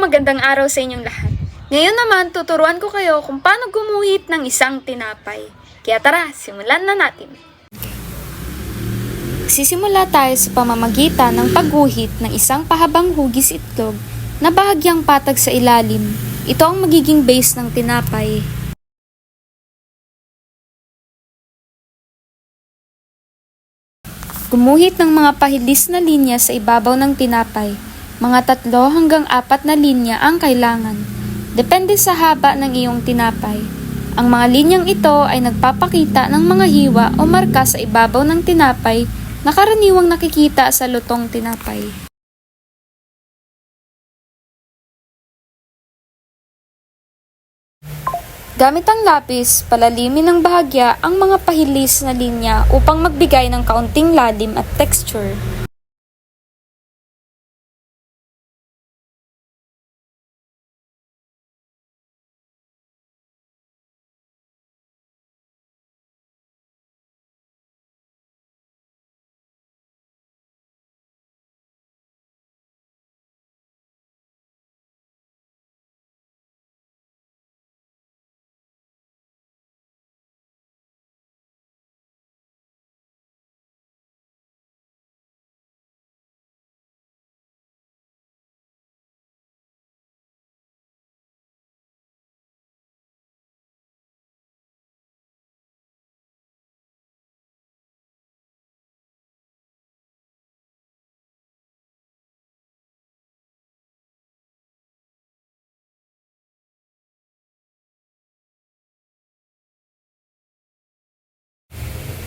magandang araw sa inyong lahat. Ngayon naman, tuturuan ko kayo kung paano gumuhit ng isang tinapay. Kaya tara, simulan na natin. Sisimula tayo sa pamamagitan ng pagguhit ng isang pahabang hugis itlog na bahagyang patag sa ilalim. Ito ang magiging base ng tinapay. Gumuhit ng mga pahilis na linya sa ibabaw ng tinapay. Mga 3 hanggang 4 na linya ang kailangan. Depende sa haba ng iyong tinapay. Ang mga linyang ito ay nagpapakita ng mga hiwa o marka sa ibabaw ng tinapay na karaniwang nakikita sa lutong tinapay. Gamit ang lapis, palalimin ng bahagya ang mga pahilis na linya upang magbigay ng kaunting lalim at texture.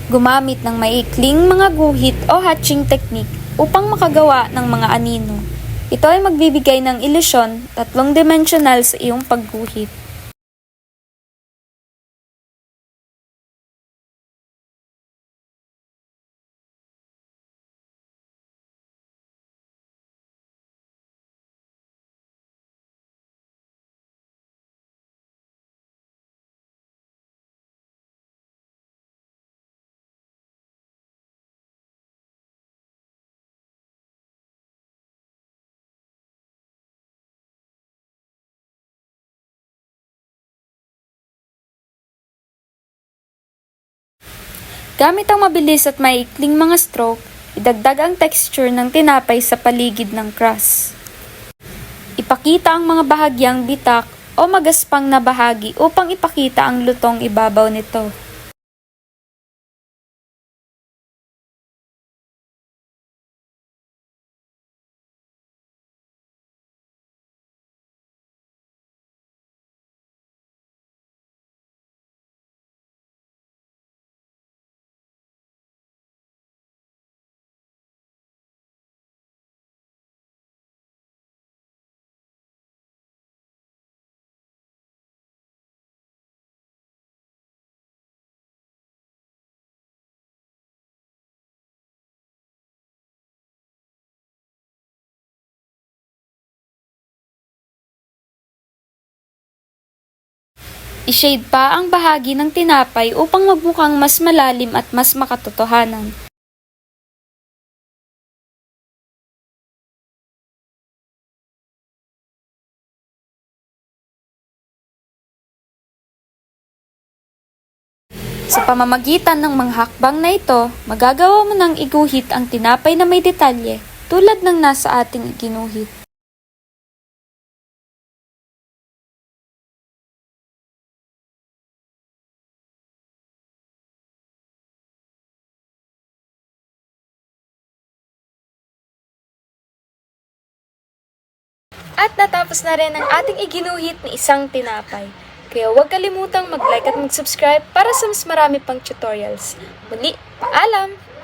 Gumamit ng maikling mga guhit o hatching technique upang makagawa ng mga anino. Ito ay magbibigay ng ilusyon, 3-dimensional sa iyong pagguhit. Gamit ang mabilis at maikling mga stroke, idagdag ang texture ng tinapay sa paligid ng crust. Ipakita ang mga bahagyang bitak o magaspang na bahagi upang ipakita ang lutong ibabaw nito. I-shade pa ang bahagi ng tinapay upang magmukhang mas malalim at mas makatotohanan. Sa pamamagitan ng mga hakbang na ito, magagawa mo nang iguhit ang tinapay na may detalye tulad ng nasa ating iginuhit. At natapos na rin ang ating iginuhit na isang tinapay. Kaya huwag kalimutang mag-like at mag-subscribe para sa mas marami pang tutorials. Muli, paalam!